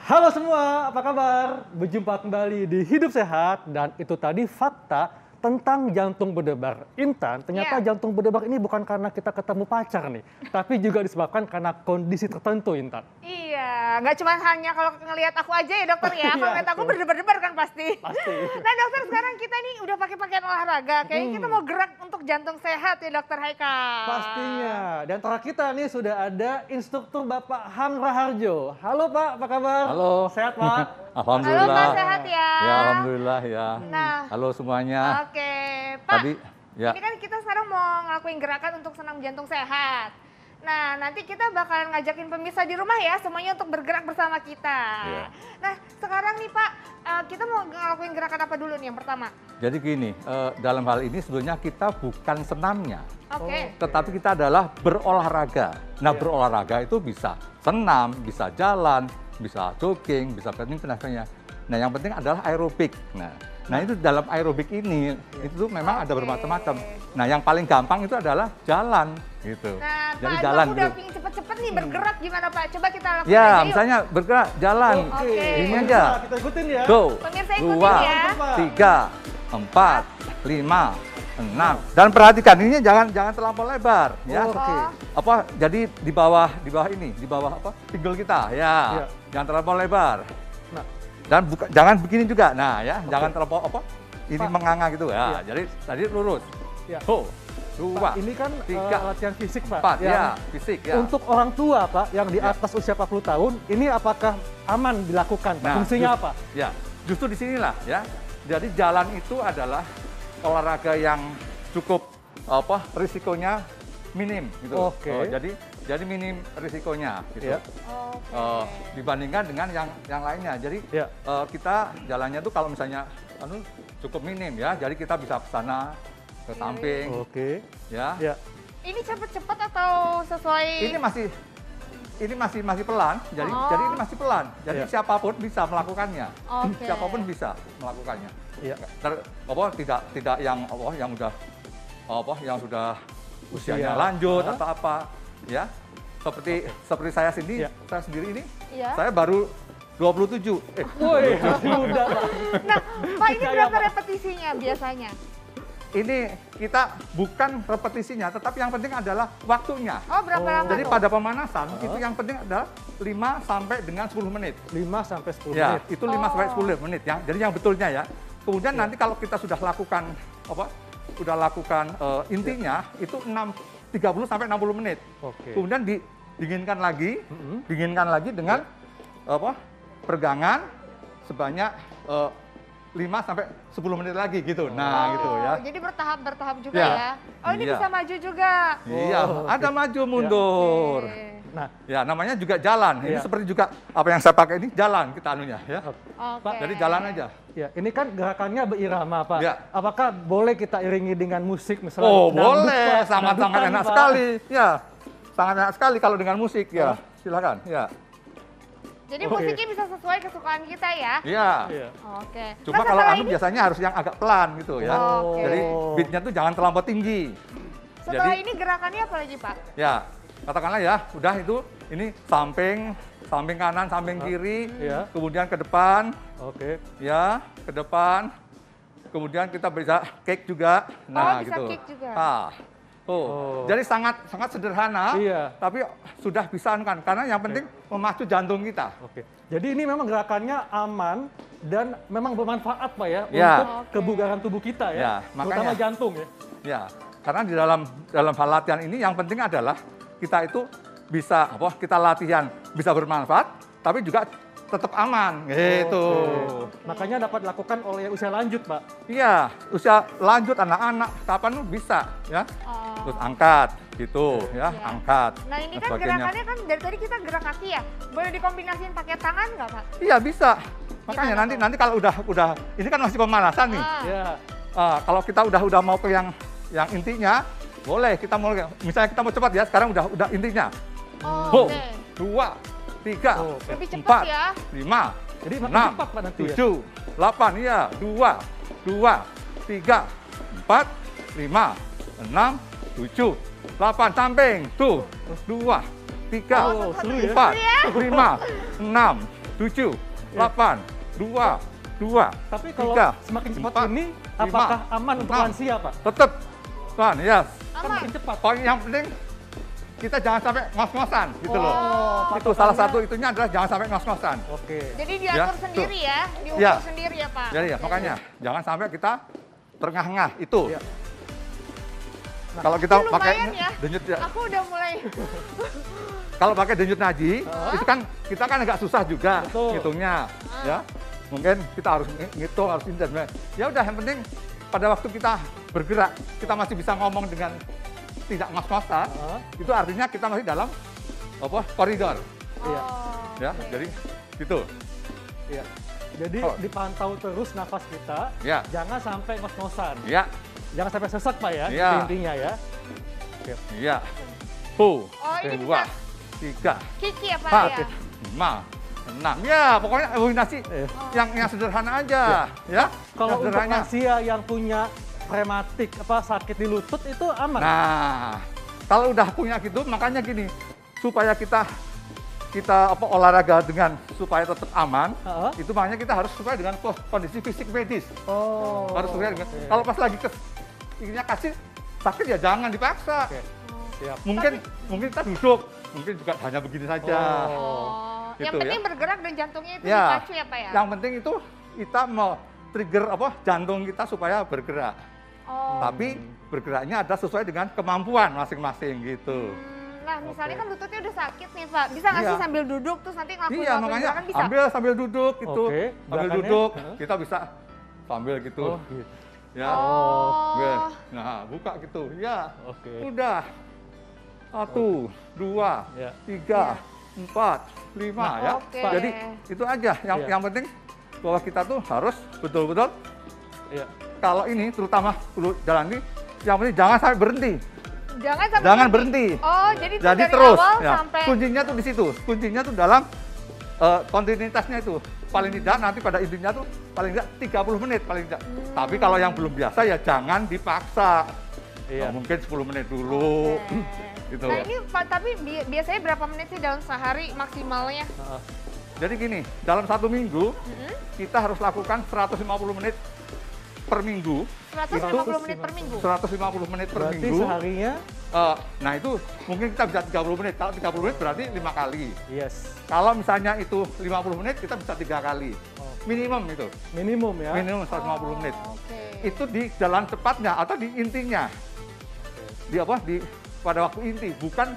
Halo semua, apa kabar? Berjumpa kembali di Hidup Sehat dan itu tadi fakta tentang jantung berdebar. Intan, ternyata jantung berdebar ini bukan karena kita ketemu pacar nih, tapi juga disebabkan karena kondisi tertentu, Intan. Iya, nggak cuma hanya kalau ngelihat aku aja ya dokter ya, kalau ngelihat aku berdebar-debar kan pasti. Pasti. Nah dokter, sekarang kita nih udah pakai pakaian olahraga, kayaknya kita mau gerak untuk jantung sehat ya dokter Haikal. Pastinya. Dan antara kita nih sudah ada instruktur Bapak Ham Raharjo. Halo Pak, apa kabar? Halo. Sehat Pak? Alhamdulillah. Halo Pak, sehat ya? Ya, alhamdulillah ya. Nah. Halo semuanya. Oke, Pak. Tadi, ya. Ini kan kita sekarang mau ngelakuin gerakan untuk senam jantung sehat. Nah, nanti kita bakalan ngajakin pemirsa di rumah ya, semuanya untuk bergerak bersama kita. Iya. Nah, sekarang nih Pak, kita mau ngelakuin gerakan apa dulu nih yang pertama? Jadi gini, dalam hal ini sebenarnya kita bukan senamnya, Oke. tetapi kita adalah berolahraga. Nah, berolahraga itu bisa senam, bisa jalan, bisa jogging, bisa badminton dan sebagainya. Nah, yang penting adalah aerobik. Nah itu dalam aerobik ini itu memang ada bermacam-macam. Nah, yang paling gampang itu adalah jalan gitu. Nah, Jadi Pak, jalan aku udah gitu. pingin cepet-cepet nih bergerak gimana Pak? Coba kita lakukan Ya, aja yuk. misalnya bergerak jalan. Oke. Ini aja. Kita ikutin ya. Go. Pemirsa ikutin Dua, ya. 3, 4, 5, 6. Dan perhatikan ini jangan terlampau lebar ya. Oke. Apa? Jadi di bawah ini, di bawah apa? Pinggul kita. Ya. Iya. Jangan terlampau lebar. Nah, Dan jangan begini juga. Nah, ya, jangan terlampau apa? Ini Pak. menganga gitu ya. Iya. Jadi tadi lurus. ya. Ho. 2, Pak, ini kan 3, latihan fisik Pak. 4. Yang Ya, fisik ya. Untuk orang tua Pak, yang di Ya. atas usia 40 tahun, ini apakah aman dilakukan Pak? Nah, Fungsinya apa? Ya, justru di sinilah ya. Jadi jalan itu adalah olahraga yang cukup risikonya minim gitu. Oke. Jadi minim risikonya gitu. Ya. Dibandingkan dengan yang lainnya. Jadi Ya. kita jalannya tuh kalau misalnya cukup minim ya. Jadi kita bisa ke sana, ke samping Oke. ya. Ya. Ini cepet-cepet atau sesuai? Ini masih pelan, jadi ini masih pelan. Jadi Iya. siapapun bisa melakukannya. Oke. Siapapun bisa melakukannya. Iya. Tidak yang sudah usianya Usia. lanjut Hah? atau apa ya. Seperti saya Iya. sendiri ini, Iya. saya baru 27. Woi, masih muda Pak. Nah, Pak ini Percaya, berapa Pak. repetisinya biasanya? Ini kita bukan repetisinya, tetapi yang penting adalah waktunya. Oh, berapa lama Jadi tuh? pada pemanasan itu yang penting adalah 5 sampai dengan 10 menit. 5 sampai 10 Ya, menit. itu 5 sampai 10 menit ya. Jadi yang betulnya ya. Kemudian nanti kalau kita sudah lakukan intinya itu 30 sampai 60 menit. Oke. Kemudian dinginkan lagi dengan peregangan sebanyak 5 sampai 10 menit lagi gitu. Nah, gitu ya. Jadi bertahap juga Ya. ya. Oh, ini Iya. bisa maju juga. Iya, oke. ada maju mundur. Oke. Nah, Ya, namanya juga jalan. Ini Iya. seperti juga apa yang saya pakai ini jalan kita anunya ya. Oke. Jadi jalan aja. ya ini kan gerakannya berirama Pak. Ya. Apakah boleh kita iringi dengan musik misalnya? Oh, dangdut, boleh. Pak? Sangat-sangat Dangdutan, enak Pak. sekali. Ya. Sangat enak sekali kalau dengan musik ya. Silakan. Ya. Jadi Oke. musiknya bisa sesuai kesukaan kita ya. Iya. Iya. Oke. Cuma Nah, kalau setelah anu ini, biasanya harus yang agak pelan gitu ya. Oke. Jadi beatnya tuh jangan terlampau tinggi. setelah jadi- ini gerakannya apa lagi Pak? Ya. Katakanlah ya, udah itu ini samping kanan, samping kiri, Iya. kemudian ke depan, Oke. ya, ke depan. Kemudian kita bisa kick juga. Nah, bisa gitu. kick juga. Oh. Jadi sangat sederhana, Iya. tapi sudah bisa kan karena yang penting memacu jantung kita. Oke. Jadi ini memang gerakannya aman dan memang bermanfaat Pak ya, Ya. untuk Oke. kebugaran tubuh kita ya. Ya, Terutama makanya. jantung ya. Ya, karena di dalam hal latihan ini yang penting adalah kita itu bisa kita latihan bisa bermanfaat, tapi juga tetap aman gitu. Oke. Makanya dapat dilakukan oleh usia lanjut Pak. Iya, usia lanjut anak-anak kapan pun bisa ya. Oh. Terus angkat gitu ya, Iya. angkat. Nah ini dan kan sebagainya. gerakannya kan dari tadi kita gerak kaki ya. Boleh dikombinasiin pakai tangan nggak Pak? Iya bisa. Makanya Gimana nanti kalau udah ini kan masih pemanasan nih. Ah. Ya. Kalau kita udah mau ke yang intinya, boleh kita mulai. Misalnya kita mau cepat ya, sekarang udah intinya. Oh, oke. 2, 3, Oh, oke. Lebih cepat 4, ya. 5, Jadi makin 6, cepat Pak nanti ya. 7, 8, iya, 2, 3, 4, 5, 6, 7, 8, samping, tuh, 2, 3, Oh, seru ya. 4, 5, 6, 7, 8, 2, 2, Tapi kalau 3, semakin cepat 4, ini, 5, apakah aman untuk 6. lansia, Pak? Tetap, Tuan, ya. Kan makin cepat. Poin yang penting kita jangan sampai ngos-ngosan gitu loh. Oh, Itu salah satu itunya adalah jangan sampai ngos-ngosan. Oke. Jadi diatur Ya, sendiri ya, diukur Ya. sendiri ya Pak. Jadi ya, Oke. makanya jangan sampai kita terengah-engah itu. Ya. Kalau kita Tapi pakai lumayan ya. denyut, Aku udah mulai. kalau pakai denyut nadi, itu kan kita kan agak susah juga Betul. ngitungnya, ya. Mungkin kita harus ngitung, harus ini dan lain. Ya udah, yang penting pada waktu kita bergerak, kita masih bisa ngomong dengan tidak ngos-ngosan. Itu artinya kita masih dalam apa koridor, Iya. Oh, ya. oke. Jadi gitu. Iya. Jadi Oh. dipantau terus nafas kita, Ya. jangan sampai ngos-ngosan. Ya, Jangan sampai sesak, Pak ya, Iya. itu intinya ya. ya. Hu, Oh, ini dua, bisa 3, Kiki ya Pak 4, ya. 5, 6. Ya, pokoknya kombinasi Iya. yang sederhana aja, ya. Kalau Yang untuk sederhana. lansia yang punya rematik sakit di lutut itu aman. Nah, kalau udah punya gitu, makanya gini, supaya kita olahraga dengan supaya tetap aman, Heeh. itu makanya kita harus sesuai dengan kondisi fisik medis. Oh. Harus sesuai dengan. Oke. Kalau pas lagi ininya kasih sakit ya jangan dipaksa. Oke. Siap. Mungkin kita duduk, mungkin juga hanya begini saja. Oh, yang Gitu penting ya. bergerak dan jantungnya itu Ya. dipacu ya Pak ya. Yang penting itu kita mau trigger jantung kita supaya bergerak. Oh. Tapi bergeraknya ada sesuai dengan kemampuan masing-masing gitu. Nah, misalnya Oke. kan lututnya udah sakit nih Pak, bisa nggak Iya. sih sambil duduk terus nanti ngelakuin Iya, ngelakuin makanya gerakan bisa? ambil sambil duduk gitu. Oke, Sambil gerakannya, duduk, heeh. kita bisa sambil gitu. Oh, gitu. Ya. Oh. Oke. Nah, buka gitu. Ya. Oke. Udah. 1, 2, Ya. 3, 4, 5 ya. Oke. Jadi itu aja. Iya. Yang penting bahwa kita tuh harus betul-betul Iya. kalau ini terutama jalan ini, yang penting jangan sampai berhenti. Jangan berhenti. Oh, jadi, Jadi dari terus. awal Ya. sampai Kuncinya tuh di situ. Kuncinya tuh dalam kontinuitasnya itu. Paling tidak nanti pada intinya tuh paling tidak 30 menit paling tidak. Tapi kalau yang belum biasa ya jangan dipaksa. Iya. Nah, mungkin 10 menit dulu. Oke. Gitu. Nah ini Pak, tapi biasanya berapa menit sih dalam sehari maksimalnya? Heeh. Jadi gini, dalam 1 minggu kita harus lakukan 150 menit per minggu. 150 menit per minggu? 150 menit per Berarti minggu. seharinya Nah itu mungkin kita bisa 30 menit. Kalau 30 menit berarti 5 kali. yes. Kalau misalnya itu 50 menit kita bisa 3 kali. Oh. Minimum itu. Minimum ya. Minimum 150 menit. Oke. Itu di jalan cepatnya atau di intinya. Di pada waktu inti, bukan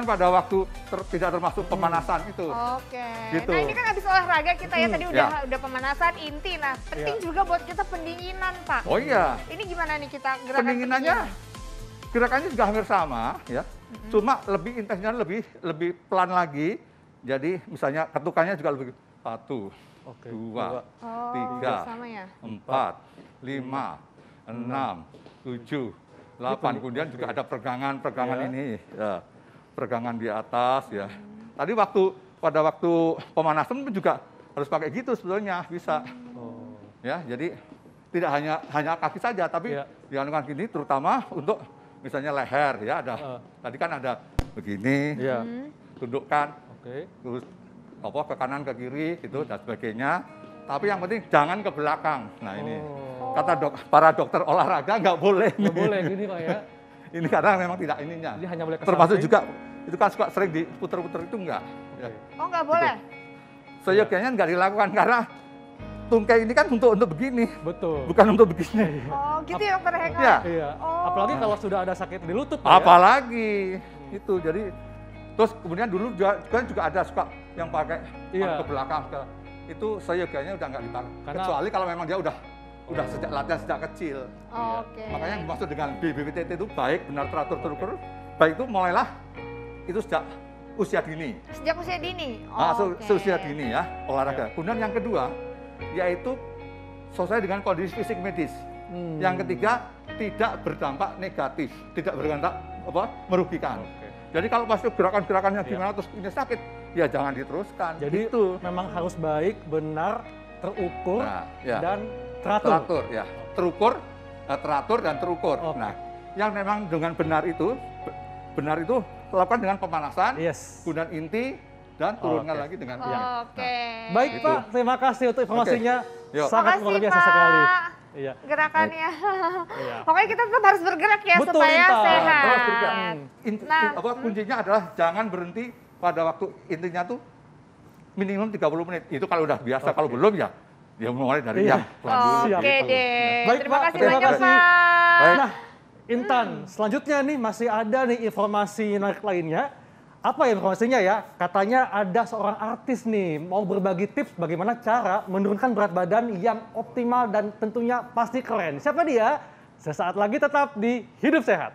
pada waktu tidak termasuk pemanasan itu. Oke. Gitu. Nah ini kan habis olahraga kita ya tadi Ya. udah pemanasan inti. Nah penting Ya. juga buat kita pendinginan Pak. Oh iya, Ini gimana nih kita gerakan pendinginannya gerakannya juga hampir sama ya. Cuma lebih intensnya lebih pelan lagi. Jadi misalnya ketukannya juga lebih 1, Oke. 2, Oh, 3, sama ya. 4, 5, 6, 7, 8. Kemudian juga ada peregangan Ya. ini, ya. Peregangan di atas ya. Tadi pada waktu pemanasan pun juga harus pakai gitu sebetulnya bisa. Oh. Ya, jadi tidak hanya kaki saja, tapi Ya. dilakukan gini terutama untuk misalnya leher ya ada. Tadi kan ada begini, Iya. tundukkan, Oke. terus ke kanan ke kiri gitu dan sebagainya. Tapi yang penting jangan ke belakang. Nah ini Oh. kata para dokter olahraga nggak boleh. Nggak boleh gini Pak ya. Ini karena memang tidak ininya. Jadi hanya boleh ke Termasuk samping. juga itu kan suka sering diputer-puter itu enggak. Ya. Oh nggak boleh? Seyogyanya nggak dilakukan karena tungkai ini kan untuk begini, Betul. bukan untuk begini. Oh gitu ya dokter Heka? Ya. Iya. Oh. Apalagi kalau sudah ada sakit di lutut Pak, ya. Apalagi itu jadi terus kemudian dulu juga ada suka yang pakai Iya. ke belakang itu seyogyanya udah nggak dipakai. Karena- Kecuali kalau memang dia udah sejak latihan sejak kecil. Oh, Oke. Makanya yang dimaksud dengan BPPT itu baik, benar, teratur, terukur. Baik itu mulailah itu sejak usia dini. Sejak usia dini? Oke. Usia dini ya, olahraga. Kemudian yang kedua, yaitu sesuai dengan kondisi fisik medis. Yang ketiga, tidak berdampak negatif, tidak berdampak merugikan. Oke. Jadi kalau pasti gerakan-gerakannya Ya. gimana terus ini sakit, ya jangan diteruskan. Jadi itu memang harus baik, benar, terukur, Nah, ya. dan teratur. teratur ya, teratur dan terukur. Oke. Nah, yang memang dengan benar itu lakukan dengan pemanasan, Yes. kemudian inti, dan turunkan Oke. lagi dengan Oke. Baik Gitu. Pak, terima kasih untuk informasinya. Yuk. Sangat Makasih, luar biasa Pak. sekali. Iya. Gerakannya. Iya. Pokoknya kita tetap harus bergerak ya Betul, supaya Intan. sehat. Terus bergerak. Nah. Kuncinya adalah jangan berhenti pada waktu intinya tuh minimum 30 menit. Itu kalau udah biasa, kalau belum ya mulai dari Iya. yang pelan dulu. Siap. Oke gitu. deh. Baik, Terima Pak. kasih Terima banyak kasih. Pak. Baik. Nah, Intan, selanjutnya nih masih ada nih informasi menarik lainnya. Apa ya informasinya ya? Katanya ada seorang artis nih mau berbagi tips bagaimana cara menurunkan berat badan yang optimal dan tentunya pasti keren. Siapa dia? Sesaat lagi tetap di Hidup Sehat.